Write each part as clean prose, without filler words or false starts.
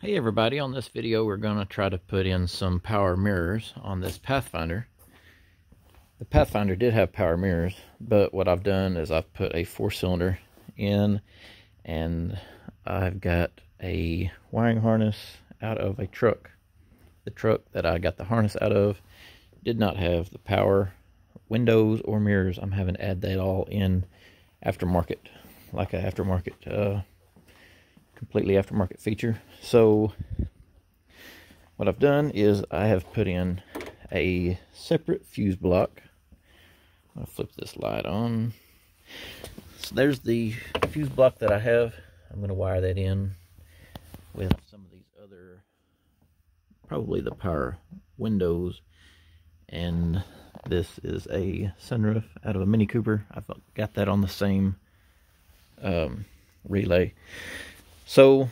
Hey everybody, on this video we're going to try to put in some power mirrors on this Pathfinder. The Pathfinder did have power mirrors, but what I've done is I've put a 4-cylinder in, and I've got a wiring harness out of a truck. The truck that I got the harness out of did not have the power windows or mirrors. I'm having to add that all in aftermarket, like an aftermarket completely aftermarket feature. So what I've done is I have put in a separate fuse block. I'll flip this light on. So there's the fuse block that I have. I'm going to wire that in with some of these other, probably the power windows, and this is a sunroof out of a Mini Cooper. I've got that on the same relay. So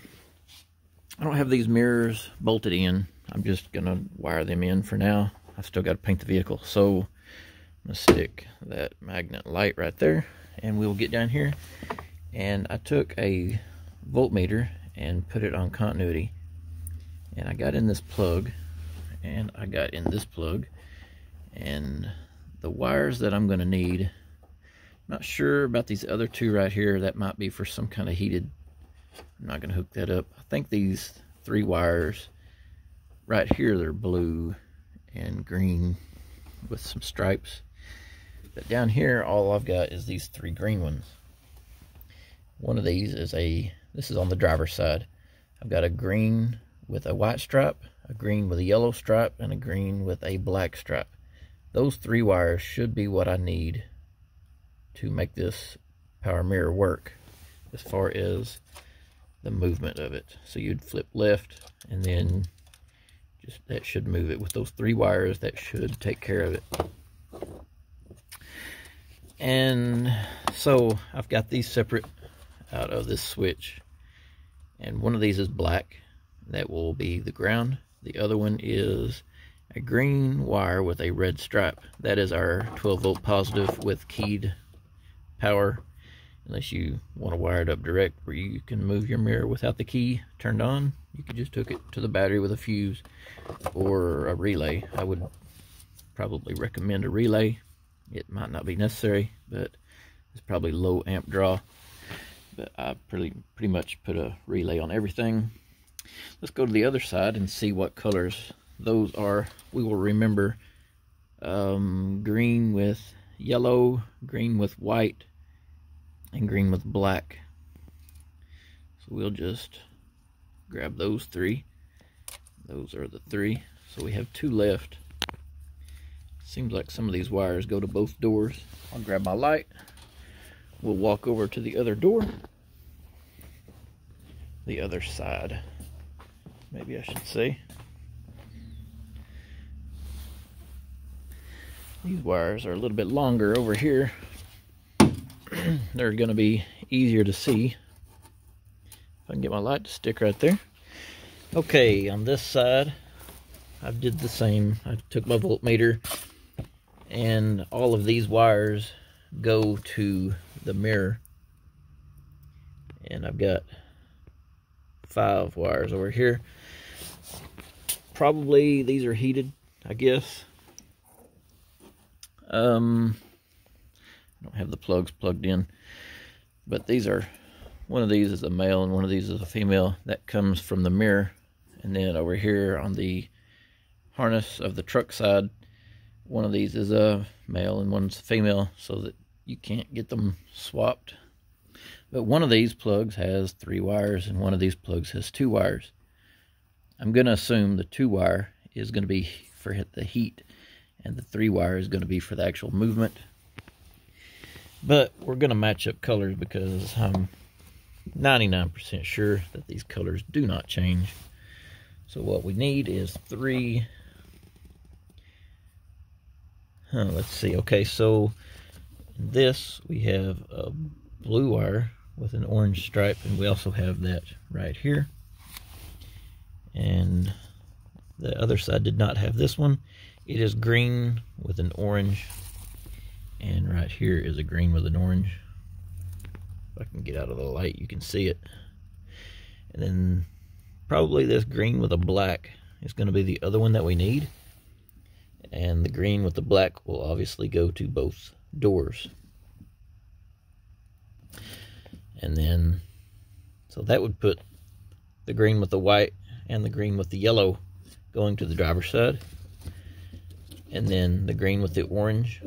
I don't have these mirrors bolted in. I'm just gonna wire them in for now. I've still got to paint the vehicle. So I'm gonna stick that magnet light right there, and we'll get down here. And I took a voltmeter and put it on continuity, and I got in this plug, and I got in this plug, and the wires that I'm gonna need, I'm not sure about these other two right here. That might be for some kind of heated. I'm not going to hook that up. I think these 3 wires right here, they're blue and green with some stripes. But down here, all I've got is these 3 green ones. One of these is this is on the driver's side. I've got a green with a white stripe, a green with a yellow stripe, and a green with a black stripe. Those 3 wires should be what I need to make this power mirror work as far as the movement of it. So you'd flip left, and then just that should move it. With those 3 wires, that should take care of it. And so I've got these separate out of this switch, and one of these is black. That will be the ground. The other one is a green wire with a red stripe. That is our 12-volt positive with keyed power. Unless you want to wire it up direct where you can move your mirror without the key turned on, you could just hook it to the battery with a fuse or a relay. I would probably recommend a relay. It might not be necessary, but it's probably low amp draw. But I pretty much put a relay on everything. Let's go to the other side and see what colors those are. We will remember green with yellow, green with white, and green with black. So we'll just grab those 3. Those are the 3. So we have 2 left. Seems like some of these wires go to both doors. I'll grab my light. We'll walk over to the other door. The other side, maybe I should say. These wires are a little bit longer over here. They're going to be easier to see. If I can get my light to stick right there. Okay, on this side, I did the same. I took my voltmeter, and all of these wires go to the mirror. And I've got 5 wires over here. Probably these are heated, I guess. I don't have the plugs plugged in, but these are, one of these is a male and one of these is a female. That comes from the mirror. And then over here on the harness of the truck side, one of these is a male and one's a female, so that you can't get them swapped. But one of these plugs has 3 wires and one of these plugs has 2 wires. I'm going to assume the 2 wire is going to be for the heat, and the 3 wire is going to be for the actual movement. But we're going to match up colors because I'm 99% sure that these colors do not change. So what we need is 3. Let's see. Okay, so in this we have a blue wire with an orange stripe, and we also have that right here. And the other side did not have this one. It is green with an orange, and right here is a green with an orange. If I can get out of the light, you can see it. And then probably this green with a black is going to be the other one that we need. And the green with the black will obviously go to both doors. And then, so that would put the green with the white and the green with the yellow going to the driver's side. And then the green with the orange.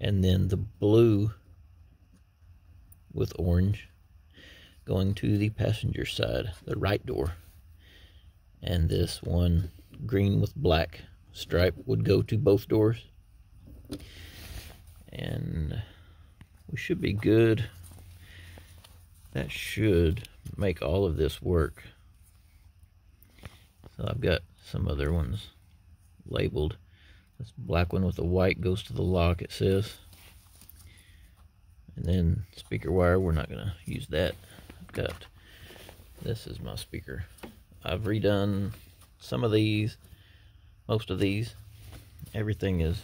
And then the blue with orange going to the passenger side, the right door. And this one green with black stripe would go to both doors. And we should be good. That should make all of this work. So I've got some other ones labeled. This black one with the white goes to the lock, it says. And then speaker wire, we're not going to use that. I've got, this is my speaker. I've redone some of these, most of these. Everything is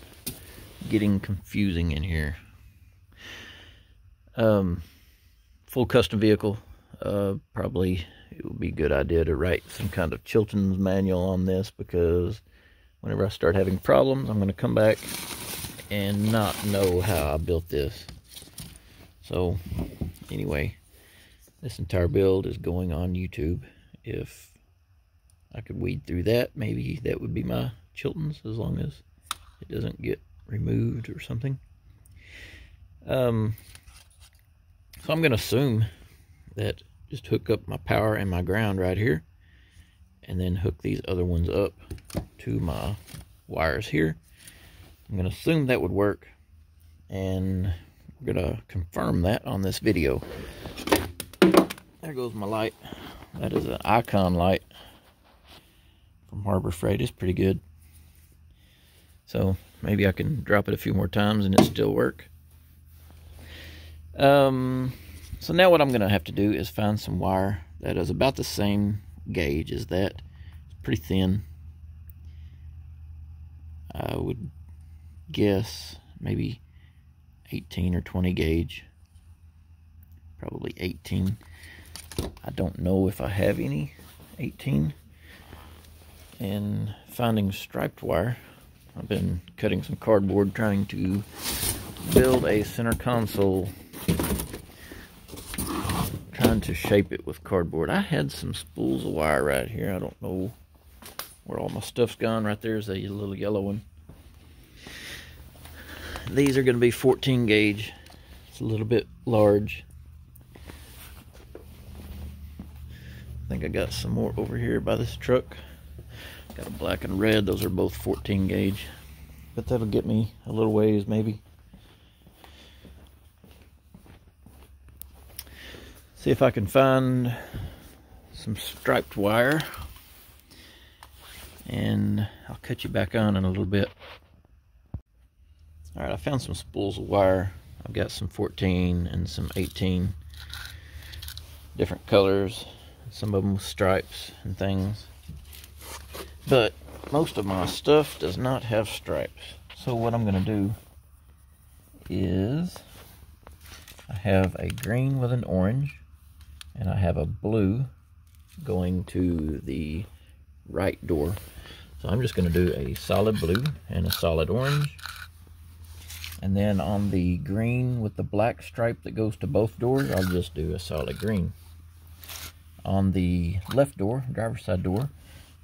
getting confusing in here. Full custom vehicle. Probably it would be a good idea to write some kind of Chilton's manual on this, because whenever I start having problems, I'm going to come back and not know how I built this. So, anyway, this entire build is going on YouTube. If I could weed through that, maybe that would be my Chilton's, as long as it doesn't get removed or something. So I'm going to assume that just hook up my power and my ground right here, and then hook these other ones up to my wires here. I'm going to assume that would work, and we're going to confirm that on this video. There goes my light. That is an Icon light from Harbor Freight. It's pretty good. So maybe I can drop it a few more times and it still work. So now what I'm going to have to do is find some wire that is about the same gauge as that. It's pretty thin. I would guess maybe 18 or 20 gauge. Probably 18. I don't know if I have any 18. And finding striped wire. I've been cutting some cardboard trying to build a center console. Trying to shape it with cardboard. I had some spools of wire right here. I don't know where all my stuff's gone. Right there's a little yellow one. These are going to be 14 gauge. It's a little bit large. I think I got some more over here by this truck. Got a black and red. Those are both 14 gauge. But that'll get me a little ways maybe. See if I can find some striped wire. And I'll cut you back on in a little bit. Alright, I found some spools of wire. I've got some 14 and some 18. Different colors. Some of them with stripes and things. But most of my stuff does not have stripes. So what I'm going to do is I have a green with an orange. And I have a blue going to the right door. So I'm just going to do a solid blue and a solid orange. And then on the green with the black stripe that goes to both doors, I'll just do a solid green. On the left door, driver's side door,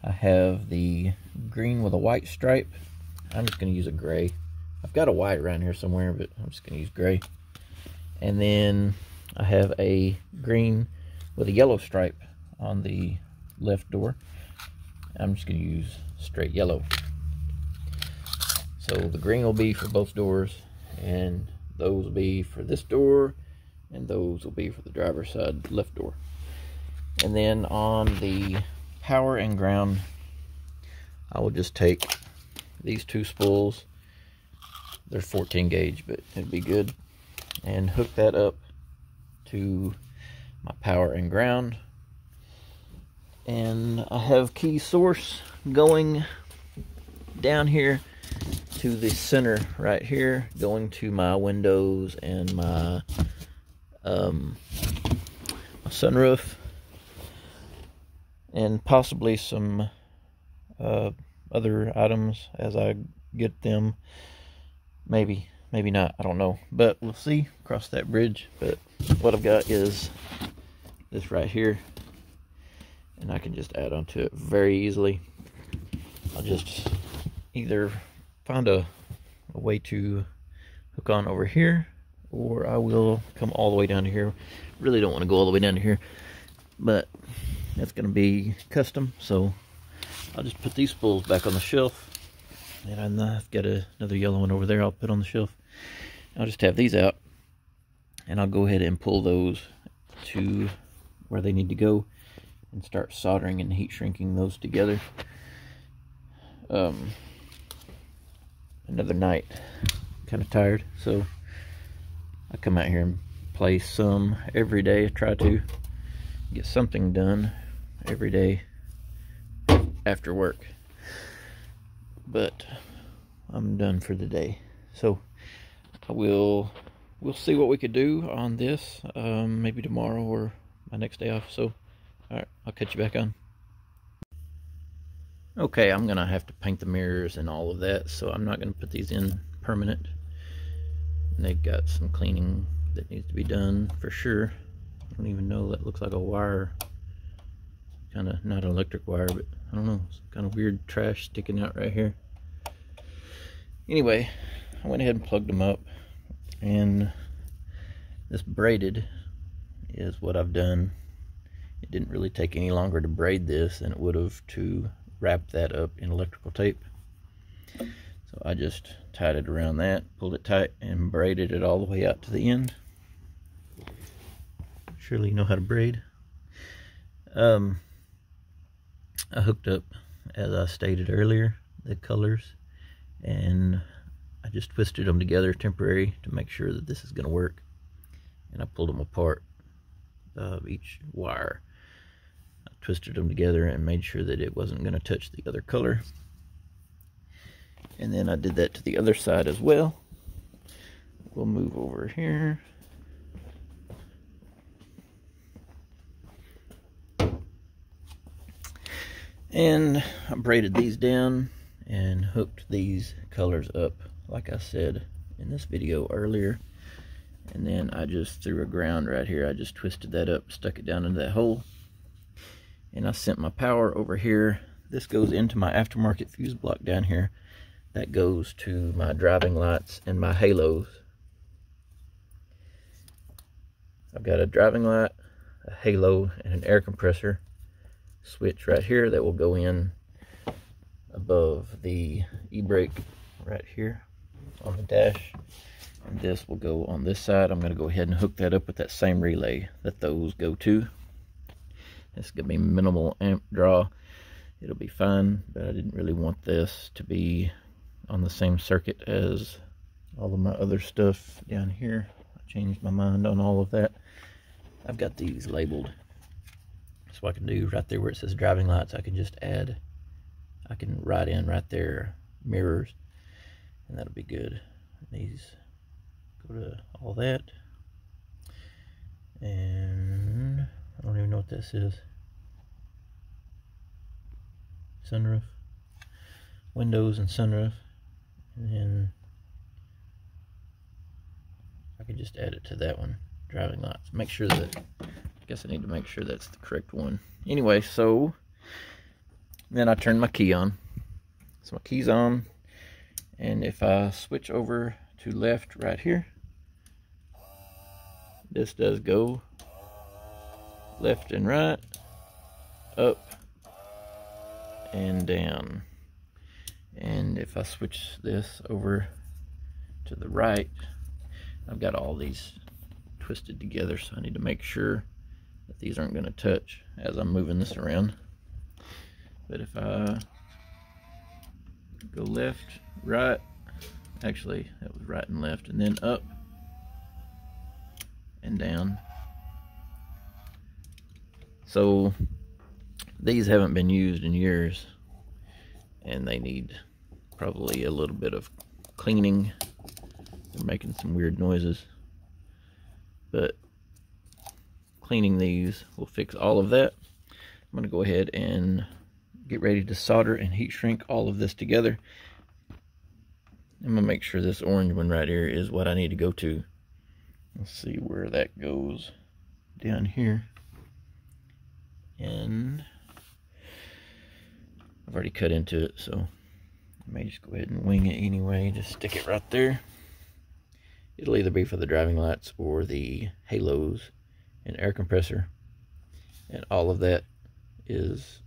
I have the green with a white stripe. I'm just going to use a gray. I've got a white around here somewhere, but I'm just going to use gray. And then I have a green with a yellow stripe on the left door. I'm just going to use straight yellow. So the green will be for both doors, and those will be for this door, and those will be for the driver's side left door. And then on the power and ground, I will just take these two spools. They're 14 gauge, but it'd be good, and hook that up to my power and ground. And I have key source going down here to the center right here, going to my windows and my sunroof. and possibly some other items as I get them. Maybe not, I don't know, but we'll see, cross that bridge. But what I've got is this right here, and I can just add onto it very easily. I'll just either find a way to hook on over here, or I will come all the way down to here. Really don't want to go all the way down to here, but that's going to be custom, so I'll just put these spools back on the shelf. And I've got another yellow one over there I'll put on the shelf. I'll just have these out, and I'll go ahead and pull those to where they need to go and start soldering and heat shrinking those together. Another night, kind of tired, so I come out here and play some every day. I try to get something done every day after work, but I'm done for the day. So we'll see what we could do on this, maybe tomorrow or my next day off. So all right, I'll catch you back on. Okay, I'm gonna have to paint the mirrors and all of that, so I'm not gonna put these in permanent. And they've got some cleaning that needs to be done for sure. I don't even know, that looks like a wire, kind of not an electric wire, but I don't know, some kind of weird trash sticking out right here. Anyway, I went ahead and plugged them up, and this braided is what I've done. It didn't really take any longer to braid this than it would have to wrap that up in electrical tape. So I just tied it around that, pulled it tight, and braided it all the way out to the end. Surely you know how to braid. I hooked up, as I stated earlier, the colors, and I just twisted them together temporary to make sure that this is going to work. And I pulled them apart, each wire. I twisted them together and made sure that it wasn't going to touch the other color. And then I did that to the other side as well. We'll move over here. And I braided these down and hooked these colors up, like I said in this video earlier. And then I just threw a ground right here. I just twisted that up, stuck it down into that hole. And I sent my power over here. This goes into my aftermarket fuse block down here. That goes to my driving lights and my halos. I've got a driving light, a halo, and an air compressor switch right here that will go in above the e-brake right here on the dash. And this will go on this side. I'm going to go ahead and hook that up with that same relay that those go to. It's going to be minimal amp draw. It'll be fine, but I didn't really want this to be on the same circuit as all of my other stuff down here. I changed my mind on all of that. I've got these labeled, so I can do right there where it says driving lights, I can just add, I can write in right there mirrors, and that'll be good. These go to all that, and I don't even know what this is. Sunroof, windows and sunroof, and then I can just add it to that one, driving lights. Make sure that, I guess I need to make sure that's the correct one. Anyway, so then I turn my key on. So my key's on, and if I switch over to left right here, this does go left and right, up and down. And if I switch this over to the right, I've got all these twisted together, so I need to make sure that these aren't going to touch as I'm moving this around. But if I go left, right, actually that was right and left, and then up and down. So these haven't been used in years, and they need probably a little bit of cleaning. They're making some weird noises, but cleaning these will fix all of that. I'm going to go ahead and get ready to solder and heat shrink all of this together. I'm going to make sure this orange one right here is what I need to go to. Let's see where that goes. Down here. And I've already cut into it, so I may just go ahead and wing it anyway. Just stick it right there. It'll either be for the driving lights or the halos and air compressor. And all of that is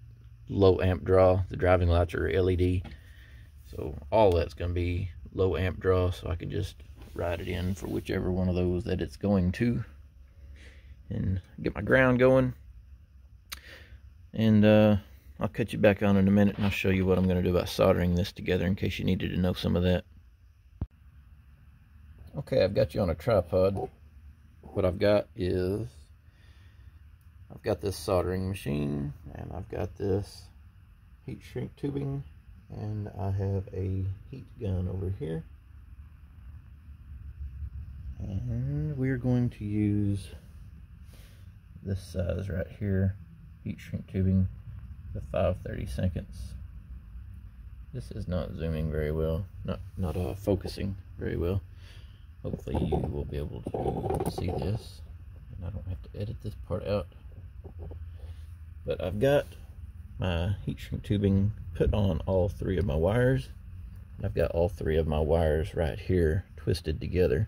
low amp draw. The driving lights are LED. So all that's going to be low amp draw, so I can just ride it in for whichever one of those that it's going to. And get my ground going. And I'll cut you back on in a minute and I'll show you what I'm going to do about soldering this together in case you needed to know some of that. Okay, I've got you on a tripod. What I've got is, I've got this soldering machine, and I've got this heat shrink tubing, and I have a heat gun over here. And we're going to use this size right here, heat shrink tubing, the 5/32. This is not zooming very well, not focusing very well. Hopefully you will be able to see this, and I don't have to edit this part out. But I've got my heat shrink tubing put on all 3 of my wires. I've got all 3 of my wires right here twisted together,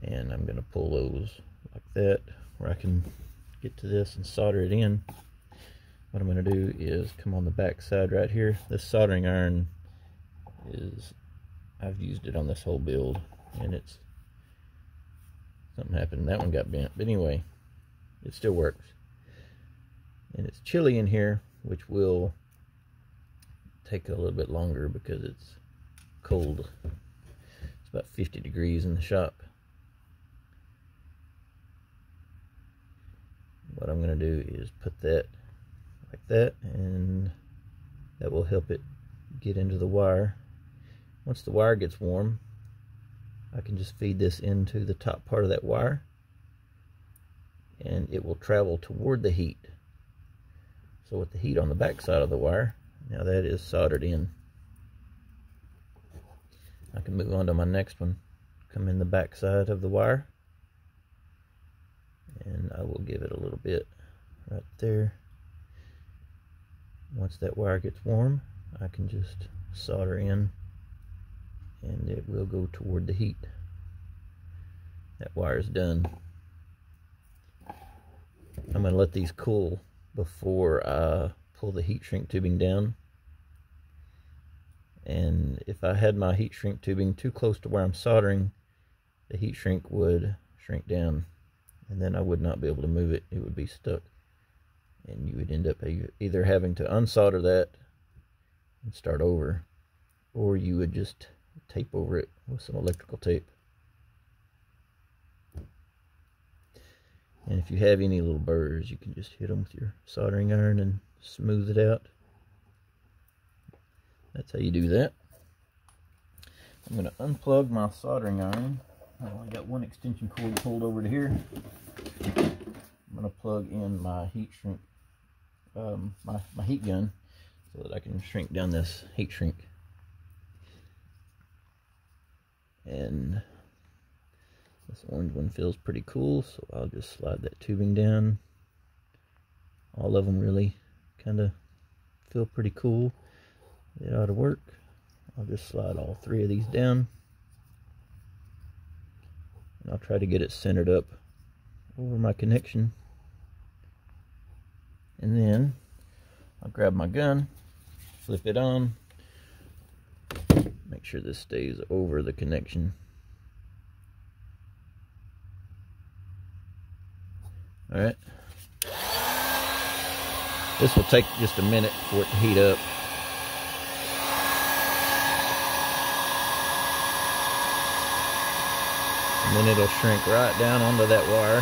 and I'm going to pull those like that where I can get to this and solder it in. What I'm going to do is come on the back side right here. This soldering iron is, I've used it on this whole build, and it's, something happened, that one got bent, but anyway, it still works. And it's chilly in here, which will take a little bit longer because it's cold. It's about 50 degrees in the shop. What I'm going to do is put that like that, and that will help it get into the wire. Once the wire gets warm, I can just feed this into the top part of that wire, and it will travel toward the heat. So with the heat on the back side of the wire, now that is soldered in. I can move on to my next one. Come in the back side of the wire, and I will give it a little bit right there. Once that wire gets warm, I can just solder in, and it will go toward the heat. That wire is done. I'm going to let these cool before I pull the heat shrink tubing down. And if I had my heat shrink tubing too close to where I'm soldering, the heat shrink would shrink down, and then I would not be able to move it. It would be stuck, and you would end up either having to unsolder that and start over, or you would just tape over it with some electrical tape. And if you have any little burrs, you can just hit them with your soldering iron and smooth it out. That's how you do that. I'm going to unplug my soldering iron. I only got one extension cord pulled over to here. I'm going to plug in my heat shrink, my heat gun, so that I can shrink down this heat shrink. And this orange one feels pretty cool, so I'll just slide that tubing down. All of them really kind of feel pretty cool. It ought to work. I'll just slide all 3 of these down, and I'll try to get it centered up over my connection. And then I'll grab my gun, flip it on, make sure this stays over the connection. Alright, this will take just a minute for it to heat up. And then it'll shrink right down onto that wire.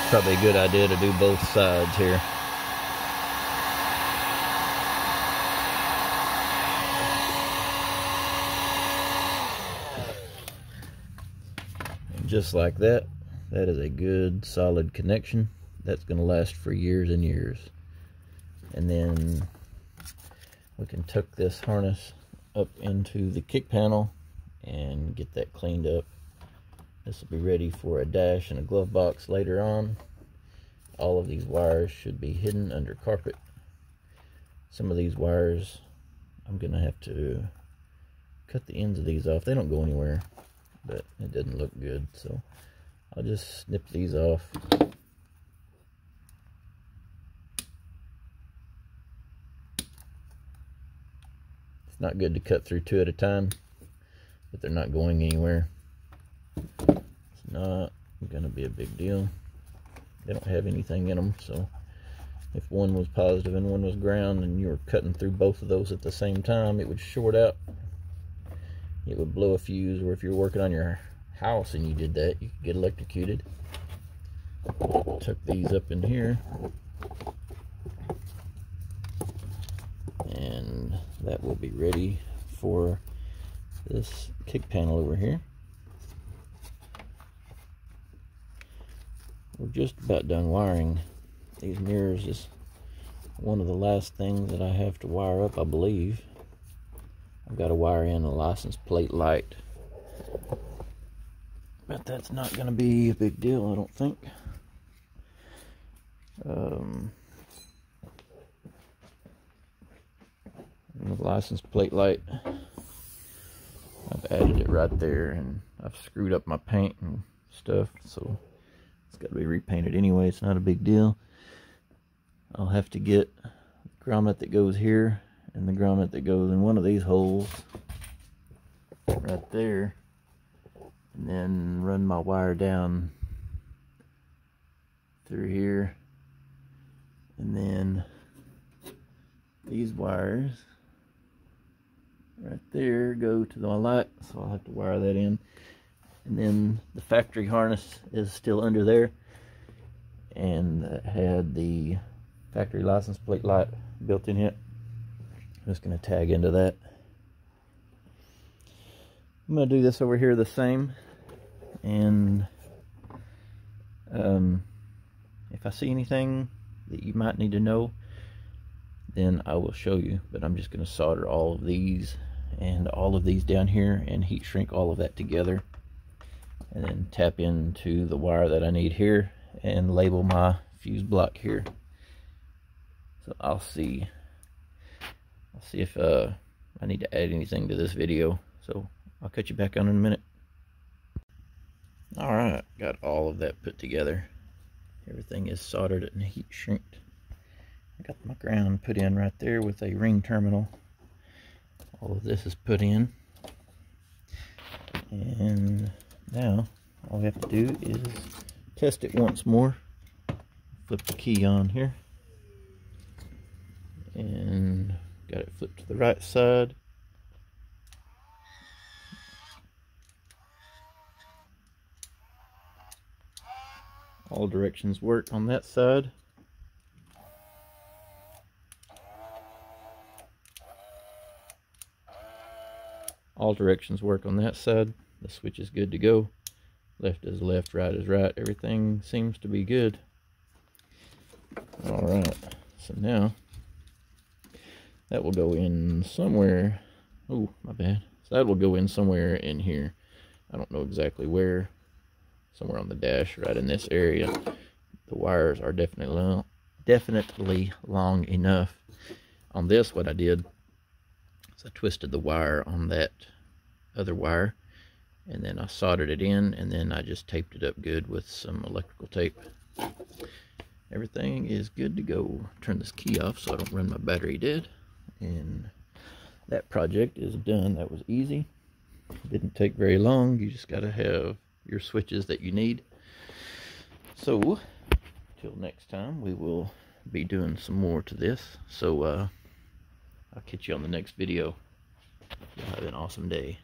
Probably a good idea to do both sides here. just like that. That is a good solid connection. That's going to last for years and years. And then we can tuck this harness up into the kick panel and get that cleaned up. This will be ready for a dash and a glove box later on. All of these wires should be hidden under carpet. Some of these wires, I'm going to have to cut the ends of these off. They don't go anywhere, but it doesn't look good, so I'll just snip these off. It's not good to cut through two at a time, but they're not going anywhere. It's not going to be a big deal. They don't have anything in them, so if one was positive and one was ground and you were cutting through both of those at the same time, it would short out. It would blow a fuse, or if you're working on your house and you did that, you could get electrocuted. Tuck these up in here. And that will be ready for this kick panel over here. We're just about done wiring. These mirrors is one of the last things that I have to wire up, I believe. I've got to wire in a license plate light, but that's not going to be a big deal, I don't think. The license plate light, I've added it right there, and I've screwed up my paint and stuff, so it's got to be repainted anyway. It's not a big deal. I'll have to get the grommet that goes here and the grommet that goes in one of these holes right there, and then run my wire down through here, and then these wires right there go to the light, so I'll have to wire that in. And then the factory harness is still under there, and that had the factory license plate light built in it. I'm just going to tag into that. I'm going to do this over here the same, and if I see anything that you might need to know, then I will show you. But I'm just going to solder all of these and all of these down here and heat shrink all of that together, and then tap into the wire that I need here and label my fuse block here. So I'll see if I need to add anything to this video, so I'll cut you back on in a minute. Alright, got all of that put together. Everything is soldered and heat shrinked. I got my ground put in right there with a ring terminal. All of this is put in, and now all we have to do is test it once more. Flip the key on here, and got it flipped to the right side. All directions work on that side. All directions work on that side. The switch is good to go. Left is left, right is right. Everything seems to be good. Alright, so now that will go in somewhere. Oh, my bad. So that will go in somewhere in here. I don't know exactly where. Somewhere on the dash, right in this area. The wires are definitely long enough. On this, what I did is I twisted the wire on that other wire, and then I soldered it in, and then I just taped it up good with some electrical tape. Everything is good to go. Turn this key off so I don't run my battery dead, and that project is done. That was easy. It didn't take very long. You just got to have your switches that you need. So till next time, we will be doing some more to this. So I'll catch you on the next video. Y'all have an awesome day.